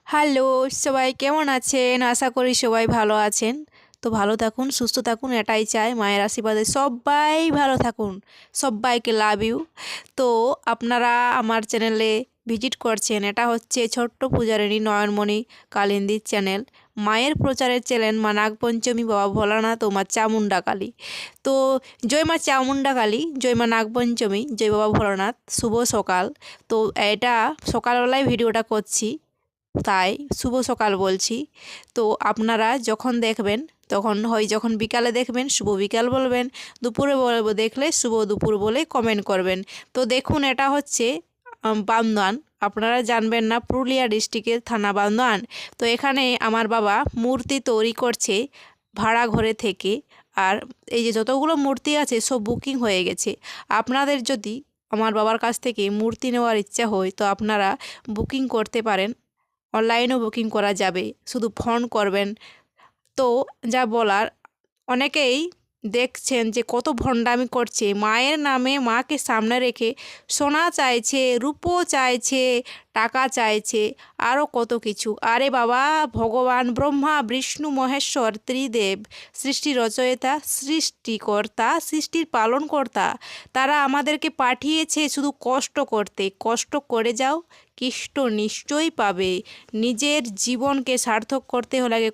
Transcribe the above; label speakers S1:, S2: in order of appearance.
S1: Hello, সবাই কেমন আছেন? আশা করি সবাই ভালো আছেন। তো ভালো থাকুন, সুস্থ থাকুন এটাই চাই। মায়ের আশীর্বাদে সবাই ভালো থাকুন। সব্বাইকে লাভ ইউ। তো আপনারা আমার চ্যানেলে ভিজিট করছেন। এটা হচ্ছে ছোট্ট পূজারিণী নয়নমণি কালিন্দীর চ্যানেল। মায়ের প্রচারের চ্যানেল মা নাগপঞ্চমী, বাবা ভোলানাথ ও মা চামুণ্ডা কালী। তো জয় মা চামুণ্ডা কালী, জয় মা নাগপঞ্চমী, জয় বাবা ভোলানাথ। শুভ সকাল। তো এটা সকালবেলায় ভিডিওটা করছি, তাই শুভ সকাল বলছি। তো আপনারা যখন দেখবেন তখন যখন বিকালে দেখবেন শুভ বিকাল বলবেন, দুপুরে দেখলে শুভ দুপুর বলে কমেন্ট করবেন। তো দেখুন, এটা হচ্ছে বান্দোয়ান। আপনারা জানবেন না, পুরুলিয়া ডিস্ট্রিক্টের থানা বান্দোয়ান। তো এখানে আমার বাবা মূর্তি তৈরি করছে ভাড়া ঘরে থেকে। আর এই যে যতগুলো মূর্তি আছে সব বুকিং হয়ে গেছে। আপনাদের যদি আমার বাবার কাছ থেকে মূর্তি নেওয়ার ইচ্ছা হয় তো আপনারা বুকিং করতে পারেন। অনলাইনেও বুকিং করা যাবে, শুধু ফোন করবেন। তো যা বলার, অনেকেই দেখছেন যে কত ভণ্ডামি করছে মায়ের নামে, মাকে সামনে রেখে সোনা চাইছে, রূপো চাইছে, টাকা চাইছে, আরও কত কিছু। আরে বাবা, ভগবান ব্রহ্মা বিষ্ণু মহেশ্বর ত্রিদেব, সৃষ্টি রচয়িতা, সৃষ্টিকর্তা, সৃষ্টির পালনকর্তা, তারা আমাদেরকে পাঠিয়েছে শুধু কষ্ট করতে। কষ্ট করে যাও, কৃষ্ট নিশ্চয়ই পাবে। নিজের জীবনকে সার্থক করতে হলে আগে